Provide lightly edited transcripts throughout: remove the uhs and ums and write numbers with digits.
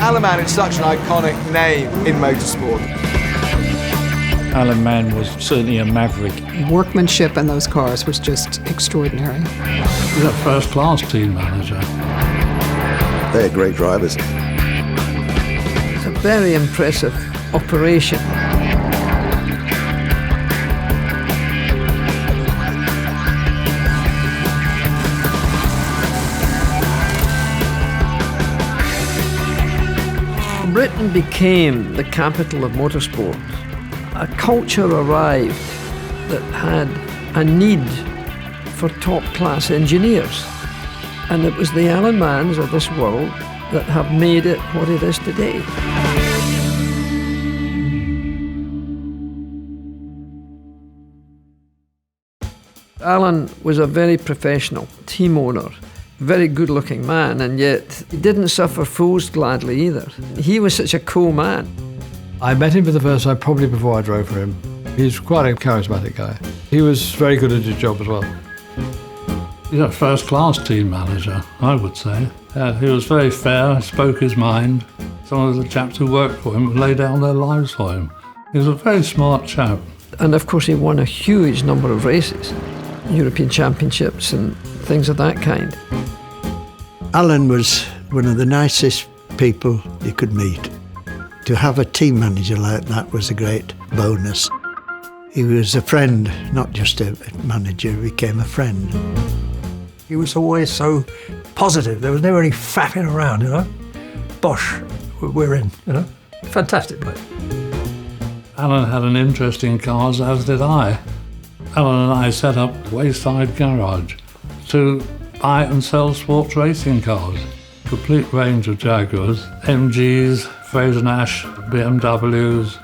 Alan Mann is such an iconic name in motorsport. Alan Mann was certainly a maverick. Workmanship in those cars was just extraordinary. He was a first-class team manager. They're great drivers. It's a very impressive operation. Britain became the capital of motorsport. A culture arrived that had a need for top-class engineers. And it was the Alan Manns of this world that have made it what it is today. Alan was a very professional team owner, very good-looking man, and yet he didn't suffer fools gladly either. He was such a cool man. I met him for the first time probably before I drove for him. He's quite a charismatic guy. He was very good at his job as well. He's a first-class team manager, I would say. He was very fair, spoke his mind. Some of the chaps who worked for him would lay down their lives for him. He was a very smart chap. And of course he won a huge number of races, European Championships and things of that kind. Alan was one of the nicest people you could meet. To have a team manager like that was a great bonus. He was a friend, not just a manager, he became a friend. He was always so positive. There was never any faffing around, you know. Bosh, we're in, you know. Fantastic bloke. Alan had an interest in cars, as did I. Alan and I set up a Wayside Garage to buy and sell sports racing cars. Complete range of Jaguars, MGs, Fraser-Nash, BMWs.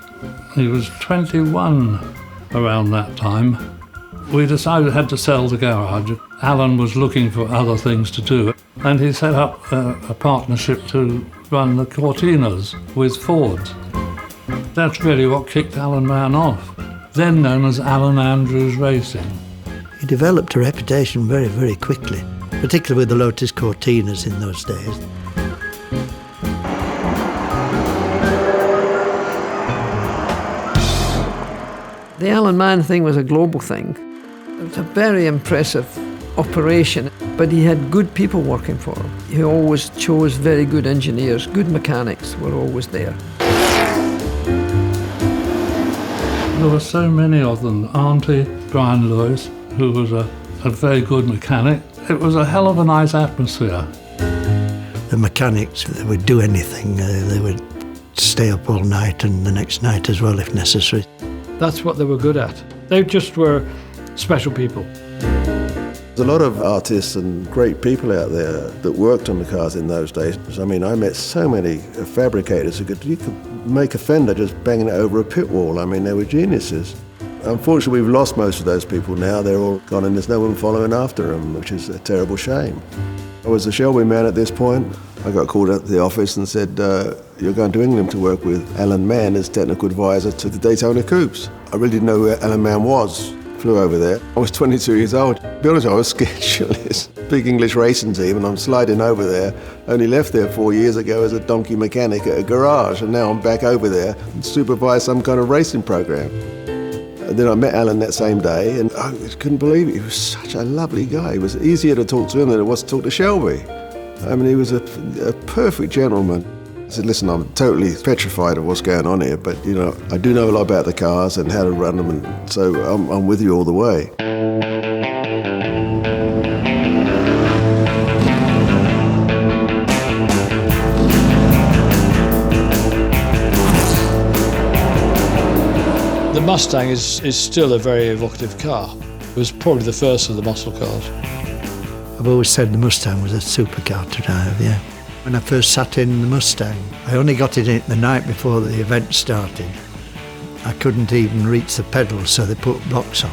He was 21 around that time. We decided we had to sell the garage. Alan was looking for other things to do, and he set up a partnership to run the Cortinas with Ford. That's really what kicked Alan Mann off, then known as Alan Andrews Racing. He developed a reputation very, very quickly, particularly with the Lotus Cortinas in those days. The Alan Mann thing was a global thing. It was a very impressive operation, but he had good people working for him. He always chose very good engineers, good mechanics were always there. There were so many of them. Auntie Brian Lewis, who was a very good mechanic. It was a hell of a nice atmosphere. The mechanics, they would do anything. They would stay up all night and the next night as well if necessary. That's what they were good at. They just were special people. There's a lot of artists and great people out there that worked on the cars in those days. I mean, I met so many fabricators you could make a fender just banging it over a pit wall. I mean, they were geniuses. Unfortunately, we've lost most of those people now. They're all gone and there's no one following after them, which is a terrible shame. I was a Shelby man at this point. I got called up to the office and said, you're going to England to work with Alan Mann as technical advisor to the Daytona Coupes. I really didn't know who Alan Mann was. Flew over there. I was 22 years old. To be honest, I was scared shitless. Big English racing team, and I'm sliding over there. Only left there 4 years ago as a donkey mechanic at a garage, and now I'm back over there and supervise some kind of racing program. And then I met Alan that same day, and I couldn't believe it. He was such a lovely guy. It was easier to talk to him than it was to talk to Shelby. I mean, he was a perfect gentleman. I said, listen, I'm totally petrified of what's going on here, but, you know, I do know a lot about the cars and how to run them, and so I'm with you all the way. The Mustang is still a very evocative car. It was probably the first of the muscle cars. I've always said the Mustang was a supercar to drive, yeah. When I first sat in the Mustang, I only got it in the night before the event started. I couldn't even reach the pedals, so they put blocks on.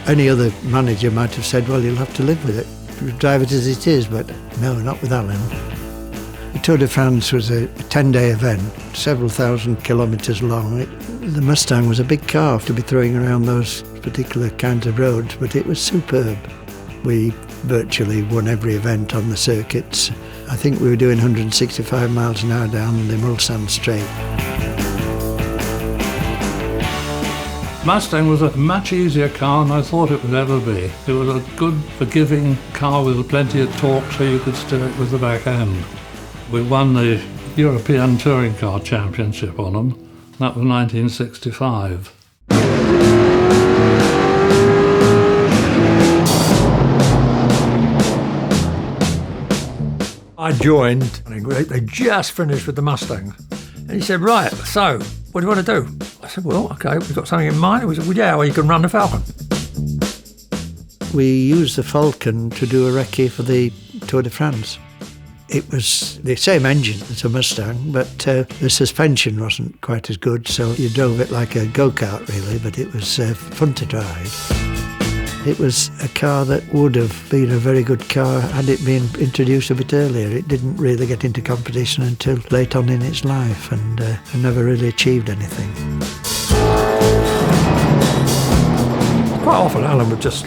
Any other manager might have said, well, you'll have to live with it. Drive it as it is, but no, not with Alan. The Tour de France was a 10-day event, several thousand kilometres long. The Mustang was a big car to be throwing around those particular kinds of roads, but it was superb. We virtually won every event on the circuits. I think we were doing 165 miles an hour down the Mulsanne Straight. Mustang was a much easier car than I thought it would ever be. It was a good, forgiving car with plenty of torque so you could steer it with the back end. We won the European Touring Car Championship on them. That was 1965. I joined, and they just finished with the Mustangs. And he said, right, so, what do you want to do? I said, well, OK, we've got something in mind. He said, well, yeah, well, you can run the Falcon. We used the Falcon to do a recce for the Tour de France. It was the same engine as a Mustang, but the suspension wasn't quite as good, so you drove it like a go-kart, really, but it was fun to drive. It was a car that would have been a very good car had it been introduced a bit earlier. It didn't really get into competition until late on in its life and never really achieved anything. Quite often Alan would just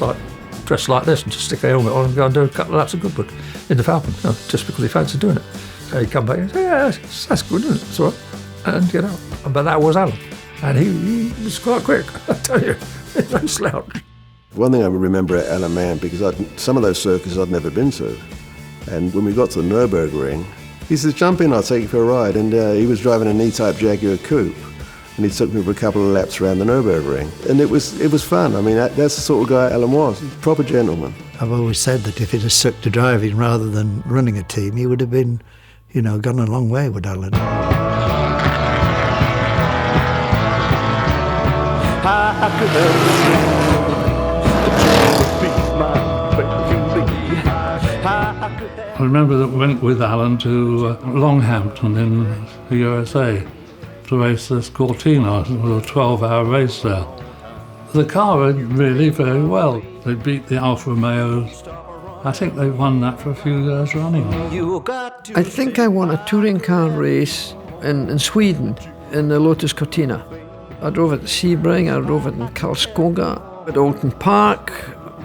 dress like this and just stick a helmet on and go and do a couple of laps of Goodwood in the Falcon, just because he fancied doing it. So he'd come back and say, yeah, that's good, isn't it? It's all right. And, but that was Alan. And he was quite quick, I tell you, no slouch. One thing I remember at Alan Mann, because some of those circuses I'd never been to, and when we got to the Nürburgring, he says, jump in, I'll take you for a ride, and he was driving an E-Type Jaguar coupe, and he took me for a couple of laps around the Nürburgring, and it was fun. I mean, that's the sort of guy Alan was, proper gentleman. I've always said that if he'd have stuck to driving rather than running a team, he would have been, gone a long way with Alan. I remember that we went with Alan to Longhampton in the USA to race this Cortina. It was a 12-hour race there. The car ran really very well. They beat the Alfa Romeos. I think they won that for a few years running. I think I won a touring car race in Sweden in the Lotus Cortina. I drove it at Sebring, I drove it in Karlskoga, at Alton Park,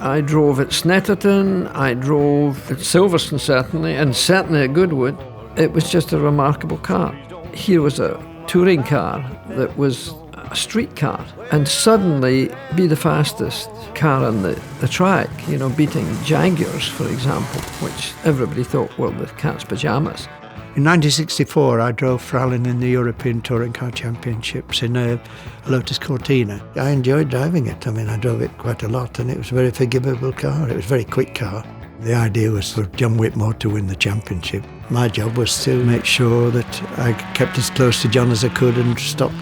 I drove at Snetterton, I drove at Silverstone certainly, and certainly at Goodwood. It was just a remarkable car. Here was a touring car that was a street car, and suddenly be the fastest car on the track, beating Jaguars, for example, which everybody thought, well, the cat's pyjamas. In 1964, I drove for Alan in the European Touring Car Championships in a Lotus Cortina. I enjoyed driving it. I mean, I drove it quite a lot, and it was a very forgivable car. It was a very quick car. The idea was for John Whitmore to win the championship. My job was to make sure that I kept as close to John as I could and stopped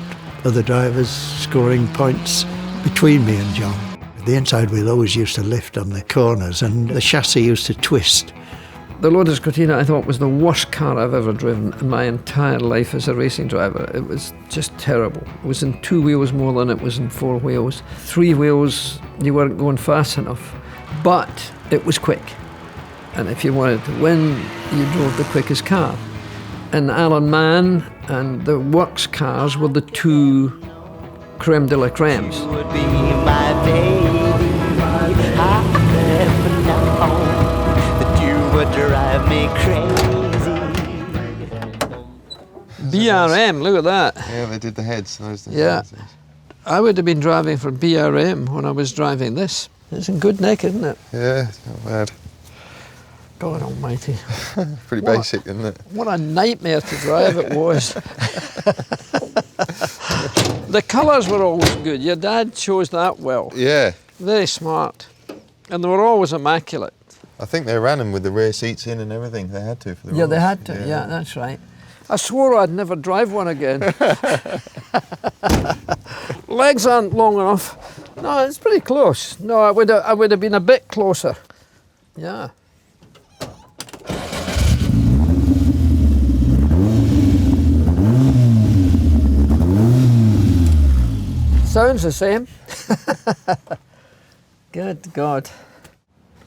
other drivers scoring points between me and John. The inside wheel always used to lift on the corners, and the chassis used to twist. The Lotus Cortina, I thought, was the worst car I've ever driven in my entire life as a racing driver. It was just terrible. It was in 2 wheels more than it was in 4 wheels. 3 wheels, you weren't going fast enough. But it was quick. And if you wanted to win, you drove the quickest car. And Alan Mann and the Works cars were the 2 creme de la cremes. You would be my baby. I never know that you would drive me crazy. BRM, look at that. Yeah, they did the heads. Those things. Yeah. I would have been driving for BRM when I was driving this. It's in good nick, isn't it? Yeah, it's not bad. God almighty. Pretty basic, isn't it? What a nightmare to drive it was. The colours were always good. Your dad chose that well. Yeah. Very smart. And they were always immaculate. I think they ran them with the rear seats in and everything. They had to for the Yeah, they rules. had to. Yeah, that's right. I swore I'd never drive one again. Legs aren't long enough. No, it's pretty close. No, I would have been a bit closer. Yeah. Sounds the same. Good God.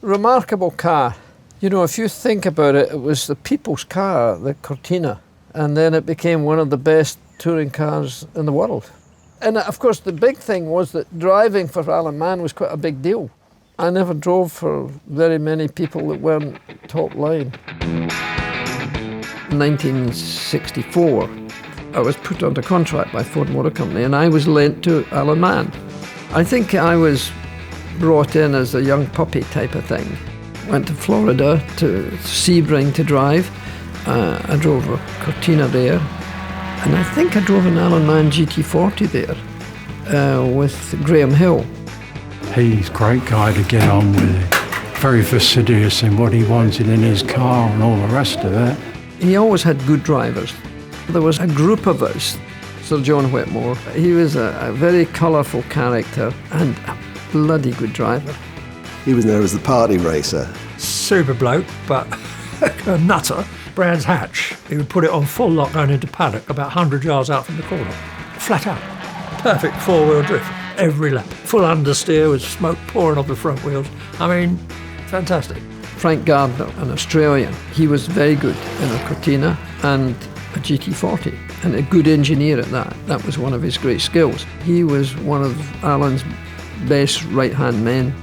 Remarkable car. If you think about it, it was the people's car, the Cortina, and then it became one of the best touring cars in the world. And of course, the big thing was that driving for Alan Mann was quite a big deal. I never drove for very many people that weren't top line. In 1964, I was put under contract by Ford Motor Company and I was lent to Alan Mann. I think I was brought in as a young puppy type of thing. Went to Florida to Sebring to drive. I drove a Cortina there, and I think I drove an Alan Mann GT40 there with Graham Hill. He's a great guy to get on with, very fastidious in what he wanted in his car and all the rest of it. He always had good drivers. There was a group of us. Sir John Whitmore, he was a very colourful character and a bloody good driver. He was known as the party racer. Super bloke, but a nutter. Brands Hatch. He would put it on full lock going into paddock about 100 yards out from the corner. Flat out. Perfect four-wheel drift. Every lap. Full understeer with smoke pouring off the front wheels. I mean, fantastic. Frank Gardner, an Australian, he was very good in a Cortina and a GT40 and a good engineer at that. That was one of his great skills. He was one of Alan's best right-hand men.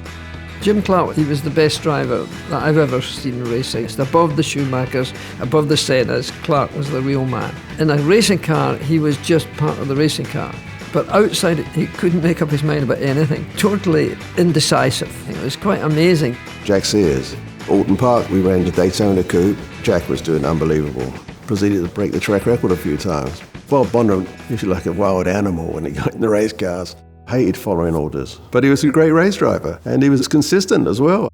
Jim Clark, he was the best driver that I've ever seen racing. It's above the Schumachers, above the Sennas. Clark was the real man. In a racing car, he was just part of the racing car. But outside it, he couldn't make up his mind about anything. Totally indecisive. It was quite amazing. Jack Sears. Alton Park, we ran the Daytona Coupe. Jack was doing unbelievable. Proceeded to break the track record a few times. Bob Bonner, he was like a wild animal when he got in the race cars. Hated following orders. But he was a great race driver, and he was consistent as well.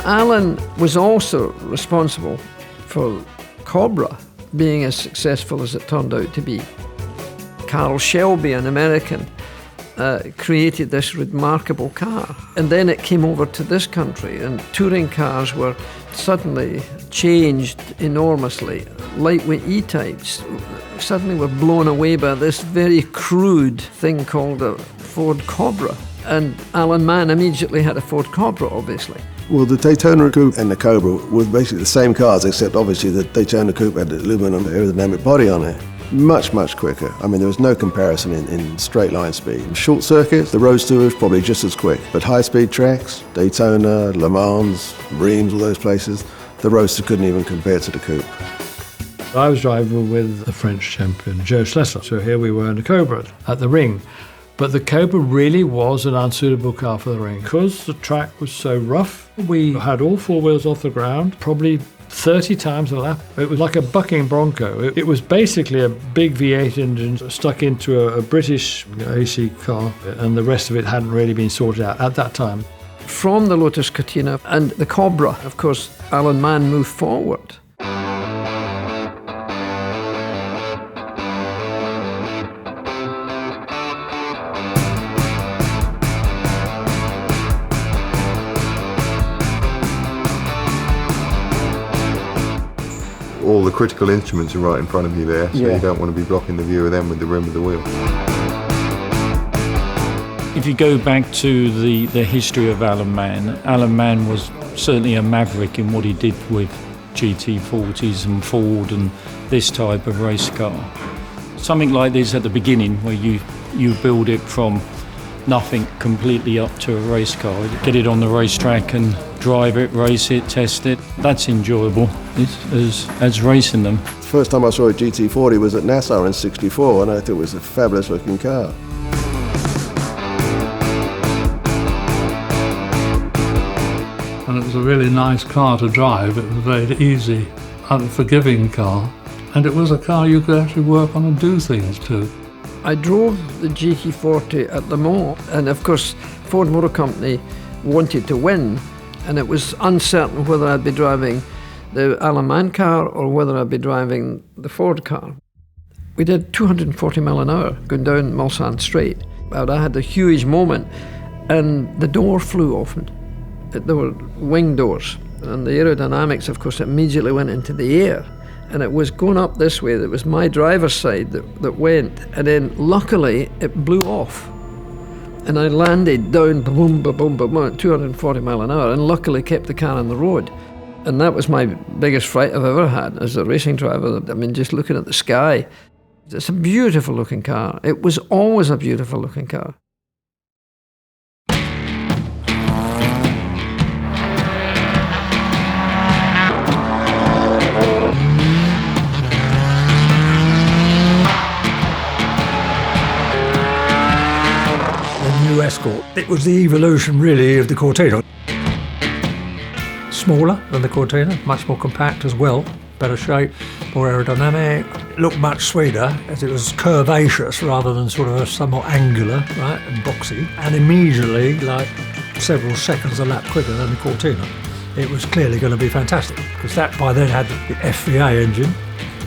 Alan was also responsible for Cobra being as successful as it turned out to be. Carroll Shelby, an American, created this remarkable car. And then it came over to this country, and touring cars were suddenly changed enormously. Lightweight E-types suddenly were blown away by this very crude thing called a Ford Cobra. And Alan Mann immediately had a Ford Cobra, obviously. Well, the Daytona Coupe and the Cobra were basically the same cars, except obviously the Daytona Coupe had the aluminum aerodynamic body on it. Much, much quicker. I mean, there was no comparison in straight line speed. Short circuits, the Roadster was probably just as quick. But high-speed tracks, Daytona, Le Mans, Reims, all those places, the Roadster couldn't even compare to the Coupe. I was driving with the French champion, Joe Schlesser. So here we were in the Cobra at the ring. But the Cobra really was an unsuitable car for the ring. Because the track was so rough, we had all four wheels off the ground, probably 30 times a lap. It was like a bucking Bronco. It was basically a big V8 engine stuck into a British AC car, and the rest of it hadn't really been sorted out at that time. From the Lotus Cortina and the Cobra, of course, Alan Mann moved forward. All the critical instruments are right in front of you there, so you don't want to be blocking the view of them with the rim of the wheel. If you go back to the history of Alan Mann was certainly a maverick in what he did with GT40s and Ford and this type of race car. Something like this at the beginning, where you build it from nothing completely up to a race car, get it on the racetrack and drive it, race it, test it. That's enjoyable as racing them. The first time I saw a GT40 was at Nassau in '64, and I thought it was a fabulous looking car. And it was a really nice car to drive. It was a very easy, unforgiving car. And it was a car you could actually work on and do things to. I drove the GT40 at Le Mans, and of course Ford Motor Company wanted to win, and it was uncertain whether I'd be driving the Alan Mann car or whether I'd be driving the Ford car. We did 240 mile an hour going down Mulsanne Straight. I had a huge moment, and the door flew open. There were wing doors, and the aerodynamics, of course, immediately went into the air. And it was going up this way. It was my driver's side that went, and then luckily it blew off. And I landed down, boom, boom, boom, boom, at 240 mile an hour, and luckily kept the car on the road. And that was my biggest fright I've ever had as a racing driver. I mean, just looking at the sky. It's a beautiful looking car. It was always a beautiful looking car. Escort. It was the evolution, really, of the Cortina. Smaller than the Cortina, much more compact as well, better shape, more aerodynamic. It looked much sweeter as it was curvaceous rather than sort of somewhat angular, right, and boxy. And immediately, like several seconds a lap quicker than the Cortina, it was clearly going to be fantastic because that by then had the F3A engine,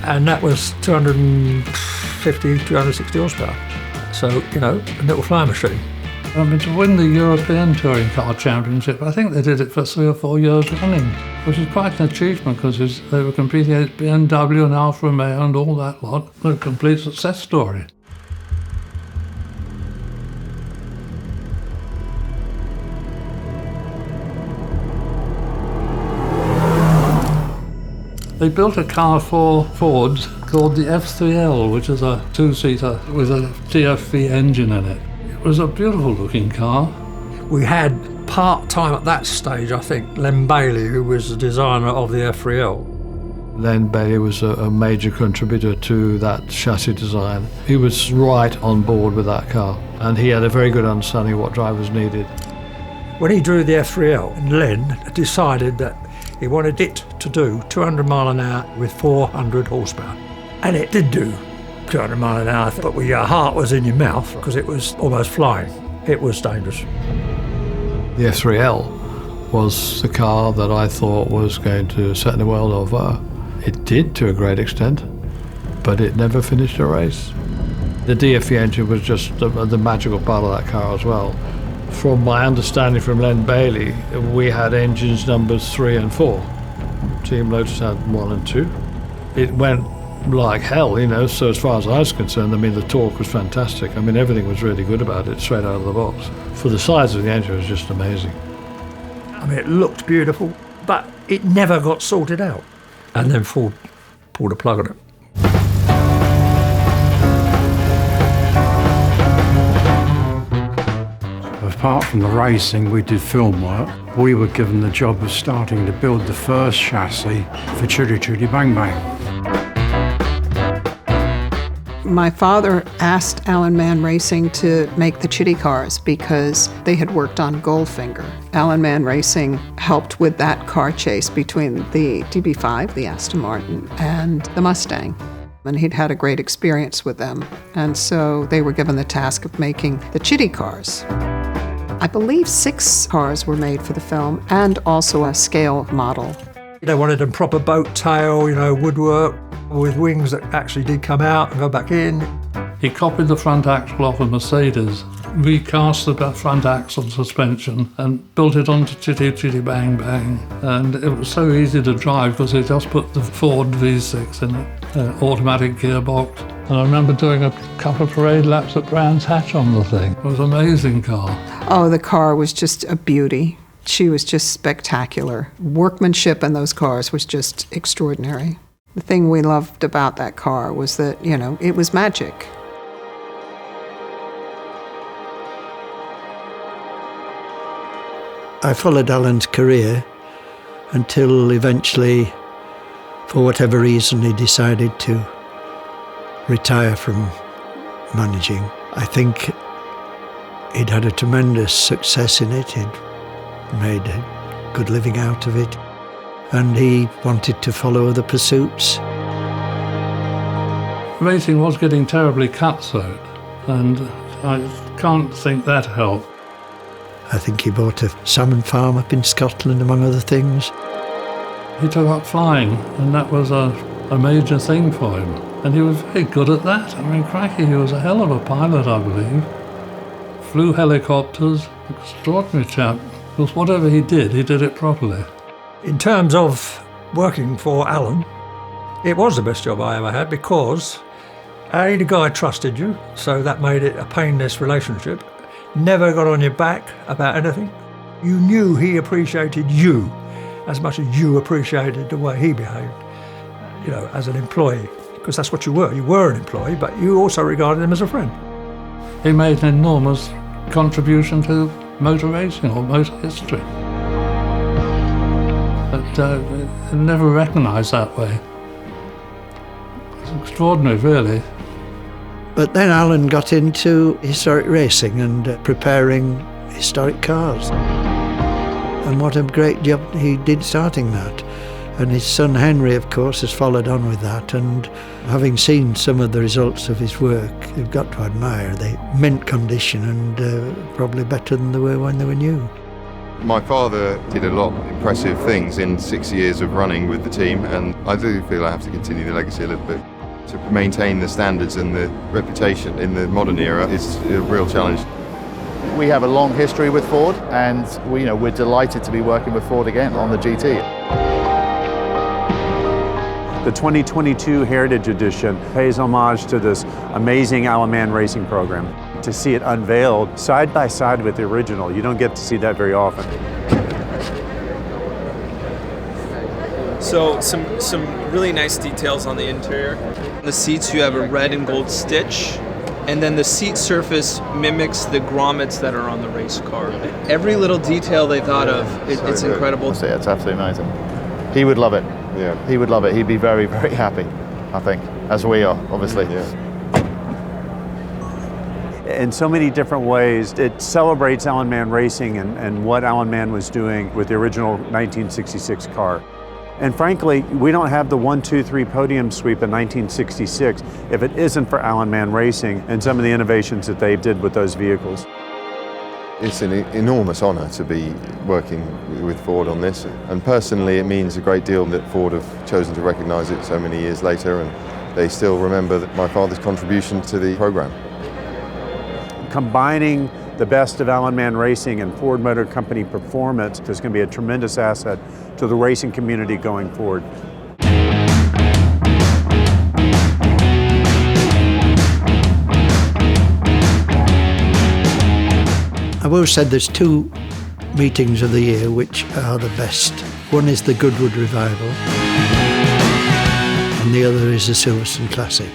and that was 250, 260 horsepower. So, you know, a little flying machine. I mean, to win the European Touring Car Championship, I think they did it for 3 or 4 years running, which is quite an achievement because they were competing against BMW and Alfa Romeo and all that lot. A complete success story. They built a car for Ford called the F3L, which is a two-seater with a TFV engine in it. It was a beautiful looking car. We had part-time at that stage, I think, Len Bailey, who was the designer of the F3L. Len Bailey was a major contributor to that chassis design. He was right on board with that car, and he had a very good understanding of what drivers needed. When he drew the F3L, and Len decided that he wanted it to do 200 mile an hour with 400 horsepower. And it did do 200 mile an hour, but your heart was in your mouth because it was almost flying. It was dangerous. The F3L was the car that I thought was going to set the world on fire. It did to a great extent, but it never finished a race. The DFE engine was just the magical part of that car as well. From my understanding from Len Bailey, we had engines numbers 3 and 4. Team Lotus had 1 and 2. It went like hell, you know, so as far as I was concerned, I mean, the torque was fantastic. I mean, everything was really good about it, straight out of the box. For the size of the engine, it was just amazing. I mean, it looked beautiful, but it never got sorted out. And then Ford pulled a plug on it. Apart from the racing, we did film work. We were given the job of starting to build the first chassis for Chitty Chitty Bang Bang. My father asked Alan Mann Racing to make the Chitty cars because they had worked on Goldfinger. Alan Mann Racing helped with that car chase between the DB5, the Aston Martin, and the Mustang. And he'd had a great experience with them. And so they were given the task of making the Chitty cars. I believe 6 cars were made for the film and also a scale model. They wanted a proper boat tail, you know, woodwork with wings that actually did come out and go back in. He copied the front axle off a Mercedes, recast the front axle suspension and built it onto Chitty Chitty Bang Bang. And it was so easy to drive because he just put the Ford V6 in it, automatic gearbox. And I remember doing a couple of parade laps at Brands Hatch on the thing. It was an amazing car. Oh, the car was just a beauty. She was just spectacular. Workmanship in those cars was just extraordinary. The thing we loved about that car was that, you know, it was magic. I followed Alan's career until eventually, for whatever reason, he decided to retire from managing. I think he'd had a tremendous success in it. He'd made a good living out of it, and he wanted to follow other pursuits. Racing was getting terribly cutthroat, and I can't think that helped. I think he bought a salmon farm up in Scotland, among other things. He took up flying, and that was a major thing for him. And he was very good at that. I mean, cracky, he was a hell of a pilot, I believe. Flew helicopters, extraordinary chap. Because whatever he did it properly. In terms of working for Alan, it was the best job I ever had because A, the guy trusted you, so that made it a painless relationship. never got on your back about anything. You knew he appreciated you as much as you appreciated the way he behaved, you know, as an employee, because that's what you were. You were an employee, but you also regarded him as a friend. He made an enormous contribution to motor racing or motor history. But never recognised that way. It's extraordinary, really. But then Alan got into historic racing and preparing historic cars. And what a great job he did starting that. And his son Henry, of course, has followed on with that. And having seen some of the results of his work, you've got to admire the mint condition and probably better than they were when they were new. My father did a lot of impressive things in 6 years of running with the team, and I do feel I have to continue the legacy a little bit. To maintain the standards and the reputation in the modern era is a real challenge. We have a long history with Ford, and we're delighted to be working with Ford again on the GT. The 2022 Heritage Edition pays homage to this amazing Alan Mann Racing program. To see it unveiled side by side with the original, you don't get to see that very often. So some really nice details on the interior. The seats, you have a red and gold stitch, and then the seat surface mimics the grommets that are on the race car. Every little detail they thought of, it's incredible. It's absolutely amazing. He would love it. Yeah. He would love it. He'd be very, very happy, I think, as we are, obviously. Yeah. In so many different ways, it celebrates Alan Mann Racing and what Alan Mann was doing with the original 1966 car. And frankly, we don't have the 1, 2, 3 podium sweep in 1966 if it isn't for Alan Mann Racing and some of the innovations that they did with those vehicles. It's an enormous honour to be working with Ford on this, and personally it means a great deal that Ford have chosen to recognise it so many years later, and they still remember my father's contribution to the programme. Combining the best of Alan Mann Racing and Ford Motor Company performance is going to be a tremendous asset to the racing community going forward. I've always said there's 2 meetings of the year which are the best. One is the Goodwood Revival and the other is the Silverstone Classic.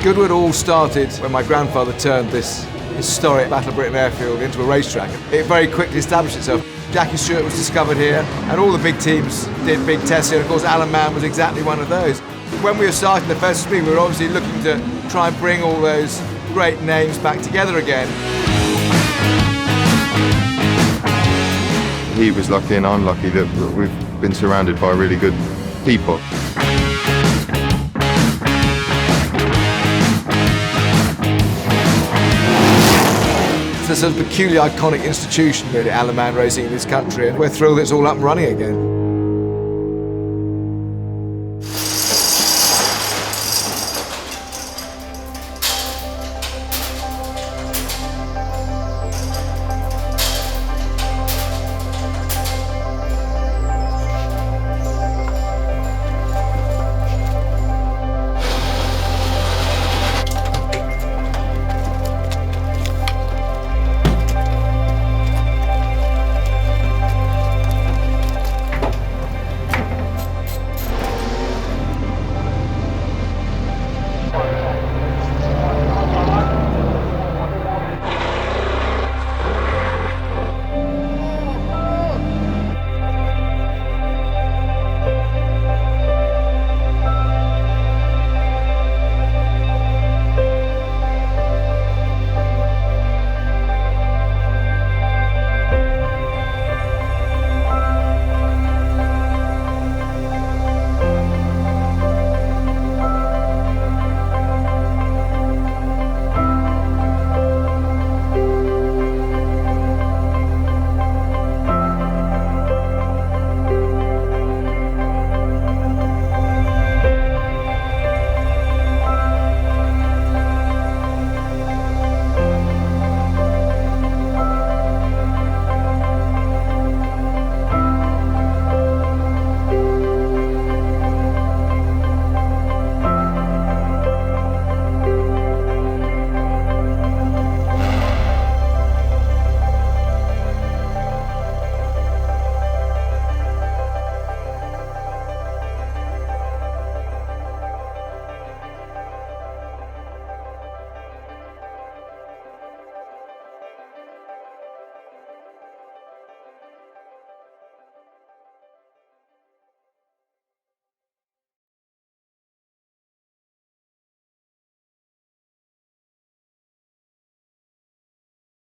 Goodwood all started when my grandfather turned this historic Battle of Britain airfield into a racetrack. It very quickly established itself. Jackie Stewart was discovered here, and all the big teams did big tests here. Of course, Alan Mann was exactly one of those. When we were starting the Festival of Speed, we were obviously looking to try and bring all those great names back together again. He was lucky and I'm lucky that we've been surrounded by really good people. It's a sort of peculiar, iconic institution, really, Alan Mann Racing in this country, and we're thrilled it's all up and running again.